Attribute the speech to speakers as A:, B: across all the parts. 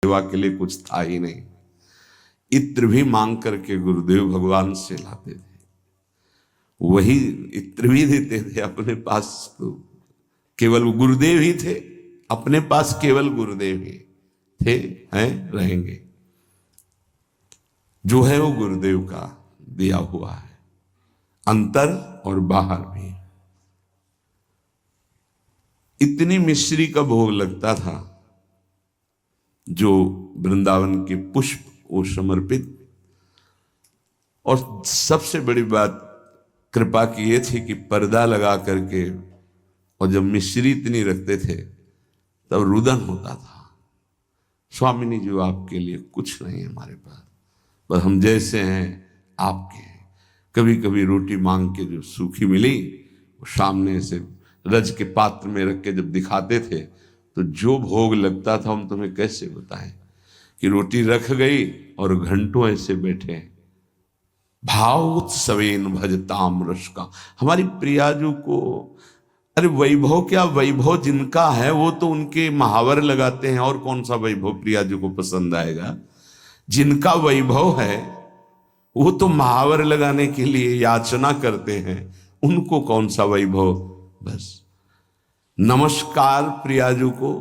A: सेवा के लिए कुछ था ही नहीं। इत्र भी मांग करके गुरुदेव भगवान से लाते थे, वही इत्र भी देते थे अपने पास। तो केवल गुरुदेव ही थे, अपने पास केवल गुरुदेव ही थे, हैं, रहेंगे। जो है वो गुरुदेव का दिया हुआ है, अंतर और बाहर भी। इतनी मिश्री का भोग लगता था, जो वृंदावन के पुष्प वो समर्पित। और सबसे बड़ी बात कृपा की ये थी कि पर्दा लगा करके, और जब मिश्री इतनी रखते थे तब रुदन होता था, स्वामिनी जी आपके लिए कुछ नहीं है हमारे पास, बस हम जैसे हैं आपके हैं। कभी कभी रोटी मांग के जो सूखी मिली, वो सामने से रज के पात्र में रख के जब दिखाते थे, तो जो भोग लगता था हम तुम्हें कैसे बताएं, कि रोटी रख गई और घंटों ऐसे बैठे हैं। भाव उत्सवेन भजताम रस का, हमारी प्रियाजू को, अरे वैभव क्या, वैभव जिनका है वो तो उनके महावर लगाते हैं, और कौन सा वैभव प्रियाजू को पसंद आएगा। जिनका वैभव है वो तो महावर लगाने के लिए याचना करते हैं, उनको कौन सा वैभव। बस नमस्कार प्रियाजू को,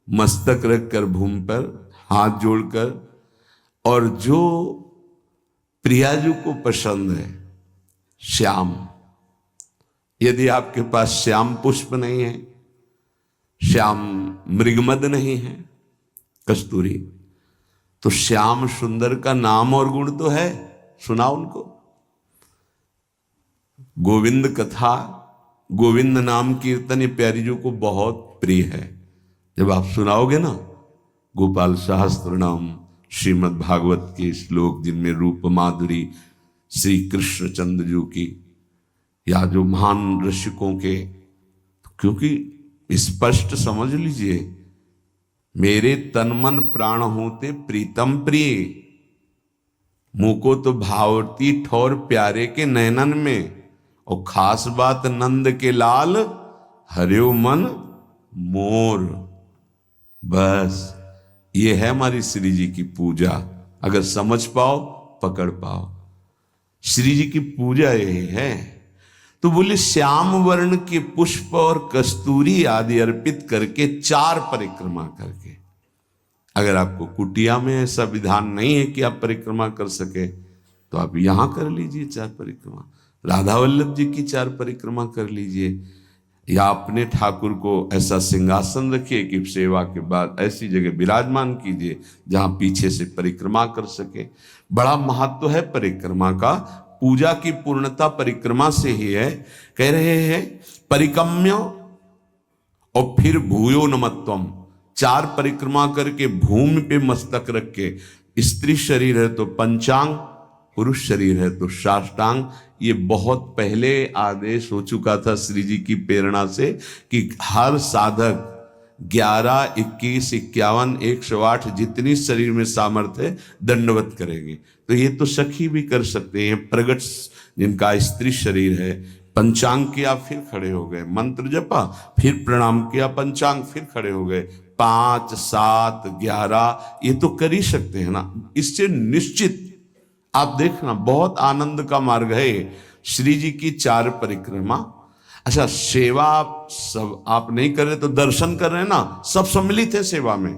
A: मस्तक रखकर भूमि पर हाथ जोड़कर। और जो प्रियाजू को पसंद है श्याम, यदि आपके पास श्याम पुष्प नहीं है, श्याम मृगमद नहीं है, कस्तूरी, तो श्याम सुंदर का नाम और गुण तो है, सुना उनको। गोविंद कथा, गोविंद नाम कीर्तन ये प्यारी जी को बहुत प्रिय है। जब आप सुनाओगे ना गोपाल सहस्त्र नाम, श्रीमद् भागवत के श्लोक जिनमें रूप माधुरी श्री कृष्ण चंद्र जी की, या जो महान ऋषिकों के, क्योंकि स्पष्ट समझ लीजिए, मेरे तन मन प्राण होते प्रीतम प्रिय, मुको तो भावती ठौर प्यारे के नैनन में, और खास बात नंद के लाल हरियो मन मोर। बस ये है हमारी श्री जी की पूजा। अगर समझ पाओ, पकड़ पाओ, श्री जी की पूजा यही है। तो बोले श्याम वर्ण के पुष्प और कस्तूरी आदि अर्पित करके 4 परिक्रमा करके। अगर आपको कुटिया में ऐसा विधान नहीं है कि आप परिक्रमा कर सके, तो आप यहां कर लीजिए 4 परिक्रमा, राधा वल्लभ जी की 4 परिक्रमा कर लीजिए, या अपने ठाकुर को ऐसा सिंहासन रखिए कि सेवा के बाद ऐसी जगह विराजमान कीजिए जहां पीछे से परिक्रमा कर सके। बड़ा महत्व है परिक्रमा का, पूजा की पूर्णता परिक्रमा से ही है। कह रहे हैं परिक्रम्य और फिर भूयो नमत्वम, 4 परिक्रमा करके भूमि पे मस्तक रख के, स्त्री शरीर है तो पंचांग, पुरुष शरीर है तो साष्टांग। ये बहुत पहले आदेश हो चुका था श्री जी की प्रेरणा से कि हर साधक 11, 21, 51, 108 जितनी शरीर में सामर्थ्य है दंडवत करेंगे। तो ये तो सखी भी कर सकते हैं, प्रगट जिनका स्त्री शरीर है, पंचांग किया फिर खड़े हो गए, मंत्र जपा फिर प्रणाम किया, पंचांग फिर खड़े हो गए, 5, 7, 11 ये तो कर ही सकते हैं ना। इससे निश्चित आप देखना बहुत आनंद का मार्ग है श्री जी की 4 परिक्रमा। अच्छा, सेवा सब आप नहीं कर रहे तो दर्शन कर रहे हैं ना, सब सम्मिलित है सेवा में।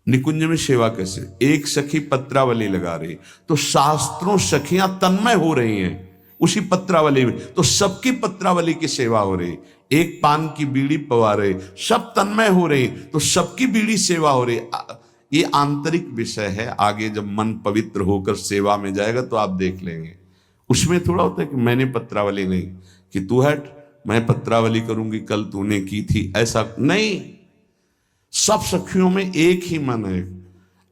A: निकुंज में सेवा कैसे, एक सखी पत्रावली लगा रही तो शास्त्रों सखियां तन्मय हो रही हैं उसी पत्रावली में, तो सबकी पत्रावली की सेवा हो रही। एक पान की बीड़ी पवा रहे, सब तन्मय हो रही तो सबकी बीड़ी सेवा हो रही। ये आंतरिक विषय है, आगे जब मन पवित्र होकर सेवा में जाएगा तो आप देख लेंगे। उसमें थोड़ा होता है कि मैंने पत्रावली नहीं, कि तू हट मैं पत्रावली करूंगी, कल तूने की थी, ऐसा नहीं। सब सखियों में एक ही मन है।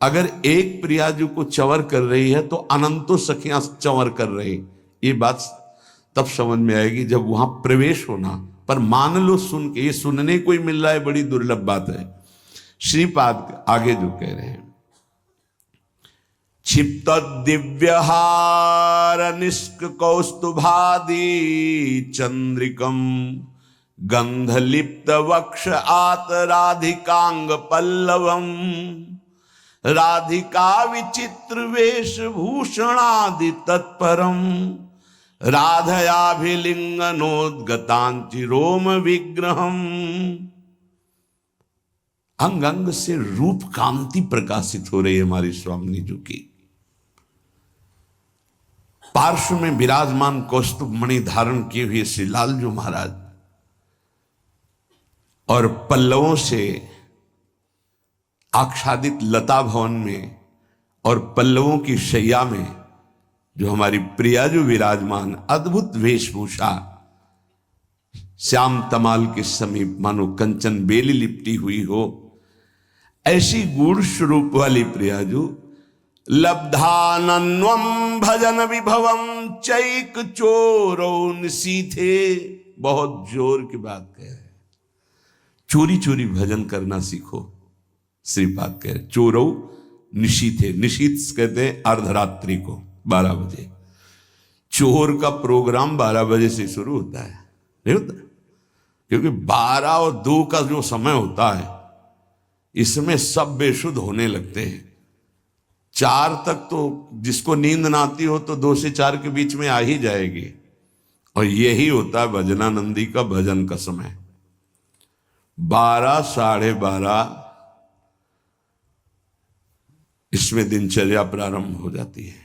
A: अगर एक प्रियाजू को चंवर कर रही है तो अनंतों सखियां चंवर कर रही। ये बात तब समझ में आएगी जब वहां प्रवेश होना। पर मान लो सुन के, ये सुनने को ही मिल रहा है, बड़ी दुर्लभ बात है। श्रीपाद आगे जो कह रहे हैं, क्षिप्त दिव्यहार निष्क कौस्तुभादि चंद्रिकम गंधलिप्त वक्ष आत राधिकांग पल्लवम, राधिका विचित्र वेशभूषणादि तत्परम, राधयाभिलिंगनोद्गतांचि रोम विग्रहम। अंग अंग से रूप कांति प्रकाशित हो रही है हमारी स्वामिनी जी की। पार्श्व में विराजमान कौस्तुभ मणि धारण किए हुए श्री लालजू महाराज और पल्लवों से आच्छादित लता भवन में और पल्लवों की शैया में जो हमारी प्रिया जो विराजमान, अद्भुत वेशभूषा, श्याम तमाल के समीप मानो कंचन बेली लिपटी हुई हो, ऐसी गूढ़ स्वरूप वाली प्रियाजू लब्धानन्वम भजन विभवम चैक चोरो निसीथे। बहुत जोर की बात कह रहे, चोरी चोरी भजन करना सीखो। श्रीपाद कह रहे चोरो निशीथे, निशीथ कहते हैं अर्धरात्रि को 12 बजे। चोर का प्रोग्राम 12 बजे से शुरू होता है, नहीं होता? क्योंकि 12 और 2 का जो समय होता है इसमें सब बेशुद्ध होने लगते हैं। 4 तक तो जिसको नींद ना आती हो तो 2 से 4 के बीच में आ ही जाएगी। और यही होता है भजनानंदी का भजन का समय। 12, 12:30 इसमें दिनचर्या प्रारंभ हो जाती है।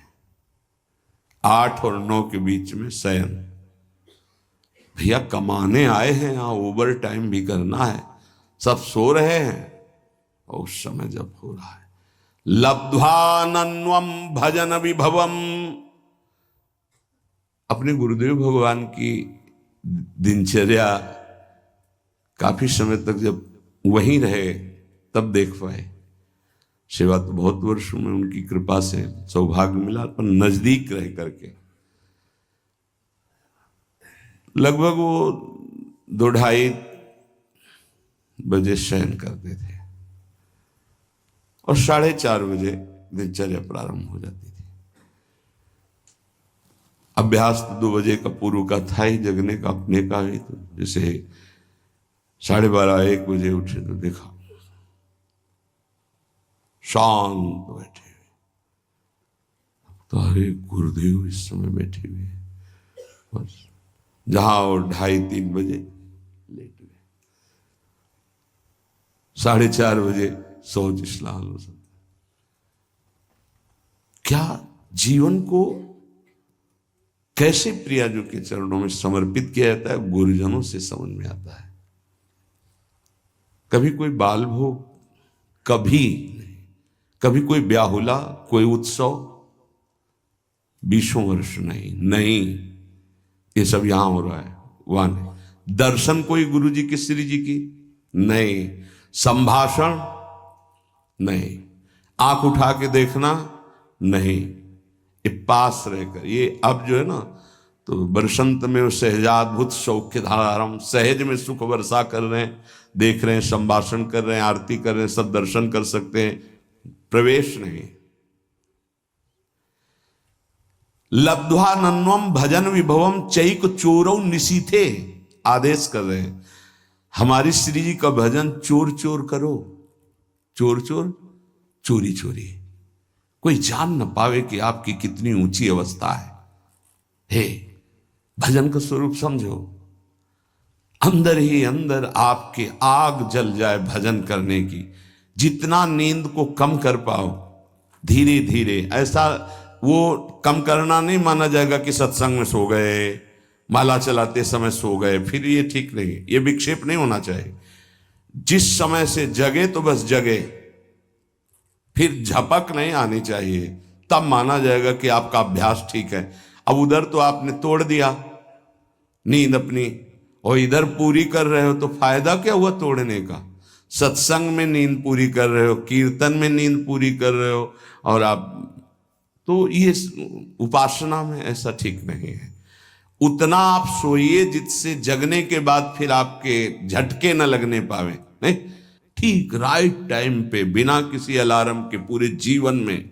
A: 8 और 9 के बीच में शयन। भैया कमाने आए हैं, यहां ओवर टाइम भी करना है, सब सो रहे हैं। और उस समय जब हो रहा है लब्ध्वानन्वम भजन विभवम। अपने गुरुदेव भगवान की दिनचर्या काफी समय तक जब वहीं रहे तब देख पाए। सेवा तो बहुत वर्षों में उनकी कृपा से सौभाग्य मिला, पर नजदीक रह करके लगभग वो 2-2:30 बजे शयन करते थे और 4:30 बजे दिनचर्या प्रारंभ हो जाती थी। अभ्यास तो 2 बजे का पूर्व का था ही, जगने का अपने का ही। तो जैसे 12:30-1 बजे उठे तो देखा शांत बैठे हुए, तो अरे गुरुदेव इस समय बैठे हुए हैं। बस जहां और 2:30-3 बजे लेट गए। 4:30 बजे सोच स्नान हो सकता। क्या जीवन को कैसे प्रियाजू के चरणों में समर्पित किया जाता है, गुरुजनों से समझ में आता है। कभी कोई बाल भोग, कभी कोई ब्याहुला, कोई उत्सव, 20 वर्ष नहीं, ये सब यहां हो रहा है, वहां नहीं। दर्शन कोई गुरु जी की, श्री जी की नहीं, संभाषण नहीं, आंख उठा के देखना नहीं, ये पास रहकर। ये अब जो है ना, तो बरसंत में वो सहजाद्भुत सौख्य धारम, सहज में सुख वर्षा कर रहे हैं, देख रहे हैं, संभाषण कर रहे हैं, आरती कर रहे हैं, सब दर्शन कर सकते हैं, प्रवेश नहीं। लब्ध्वानन्वम भजन विभवम चैक चोरौ निशीथे, आदेश कर रहे हैं हमारी श्री जी का भजन चोर चोर करो, चोर चोर, चोरी चोरी, कोई जान न पावे कि आपकी कितनी ऊंची अवस्था है। हे, भजन का स्वरूप समझो, अंदर ही अंदर आपके आग जल जाए भजन करने की। जितना नींद को कम कर पाओ धीरे धीरे, ऐसा वो कम करना नहीं माना जाएगा कि सत्संग में सो गए, माला चलाते समय सो गए, फिर ये ठीक नहीं, ये विक्षेप नहीं होना चाहिए। जिस समय से जगे तो बस जगे, फिर झपक नहीं आनी चाहिए, तब माना जाएगा कि आपका अभ्यास ठीक है। अब उधर तो आपने तोड़ दिया नींद अपनी, और इधर पूरी कर रहे हो, तो फायदा क्या हुआ तोड़ने का? सत्संग में नींद पूरी कर रहे हो, कीर्तन में नींद पूरी कर रहे हो, और आप तो ये उपासना में ऐसा ठीक नहीं है। उतना आप सोइए जिससे जगने के बाद फिर आपके झटके न लगने पावे। नहीं, ठीक राइट टाइम पे बिना किसी अलार्म के पूरे जीवन में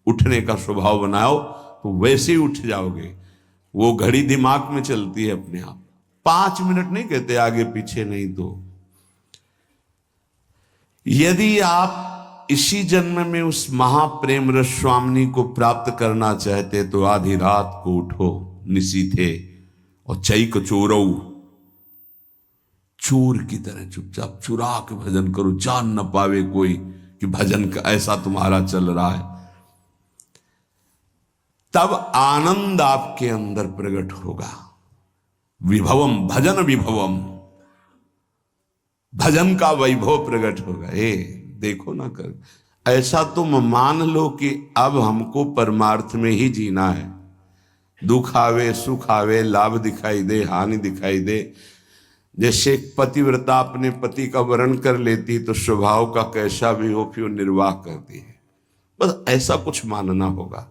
A: उठने का स्वभाव बनाओ, तो वैसे ही उठ जाओगे। वो घड़ी दिमाग में चलती है अपने आप, 5 मिनट नहीं कहते, आगे पीछे नहीं। तो यदि आप इसी जन्म में उस महाप्रेम रस स्वामिनी को प्राप्त करना चाहते तो आधी रात को उठो निशीथे और चैक चोरऊ, चोर की तरह चुपचाप चुरा के भजन करो, जान न पावे कोई कि भजन का ऐसा तुम्हारा चल रहा है। तब आनंद आपके अंदर प्रकट होगा। विभवम भजन विभवम, भजन का वैभव प्रकट होगा। देखो ना कर, ऐसा तुम मान लो कि अब हमको परमार्थ में ही जीना है। दुख आवे सुख आवे, लाभ दिखाई दे हानि दिखाई दे, जैसे पतिव्रता अपने पति का वर्ण कर लेती तो स्वभाव का कैसा भी हो फिर निर्वाह करती है। बस ऐसा कुछ मानना होगा।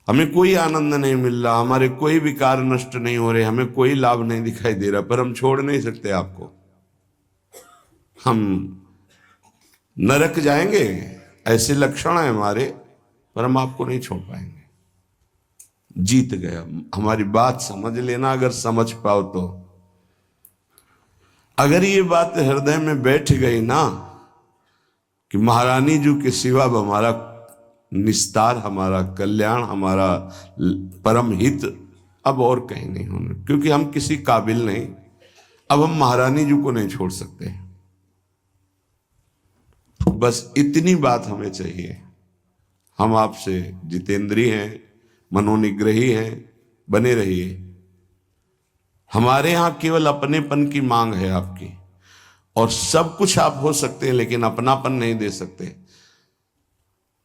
A: हमें कोई आनंद नहीं मिल रहा, हमारे कोई विकार नष्ट नहीं हो रहे, हमें कोई लाभ नहीं दिखाई दे रहा, पर हम छोड़ नहीं सकते आपको। हम नरक जाएंगे ऐसे लक्षण है हमारे, पर हम आपको नहीं छोड़ पाएंगे। जीत गया। हमारी बात समझ लेना, अगर समझ पाओ तो। अगर ये बात हृदय में बैठ गई ना कि महारानी जी के सिवा हमारा निस्तार, हमारा कल्याण, हमारा परम हित अब और कहीं नहीं होना, क्योंकि हम किसी काबिल नहीं, अब हम महारानी जी को नहीं छोड़ सकते। बस इतनी बात हमें चाहिए। हम आपसे जितेंद्री हैं, मनोनिग्रही हैं, बने रहिए। हमारे यहां केवल अपनेपन की मांग है आपकी, और सब कुछ आप हो सकते हैं लेकिन अपनापन नहीं दे सकते।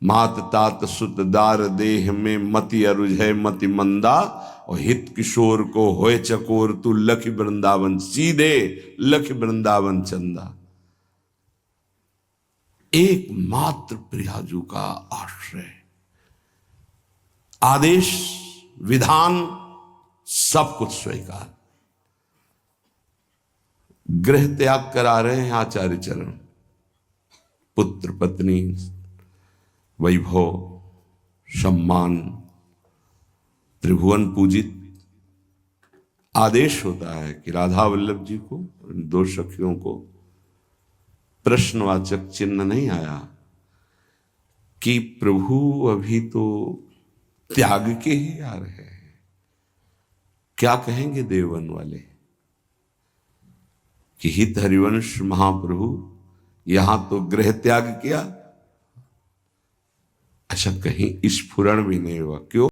A: मात तात सुत दार देह में मति अरुझय मति मंदा, और हित किशोर को होए चकोर तू लख वृंदावन, सीधे लख वृंदावन चंदा। एकमात्र प्रियाजू का आश्रय, आदेश विधान सब कुछ स्वीकार। गृह त्याग करा रहे हैं आचार्य चरण, पुत्र पत्नी वैभव सम्मान त्रिभुवन पूजित। आदेश होता है कि राधा वल्लभ जी को, दो सखियों को प्रश्नवाचक चिन्ह नहीं आया कि प्रभु अभी तो त्याग के ही आ रहे हैं, क्या कहेंगे देवन वाले कि हित हरिवंश महाप्रभु यहां तो गृह त्याग किया। अच्छा, कहीं स्फुरण भी नहीं हुआ। क्यों?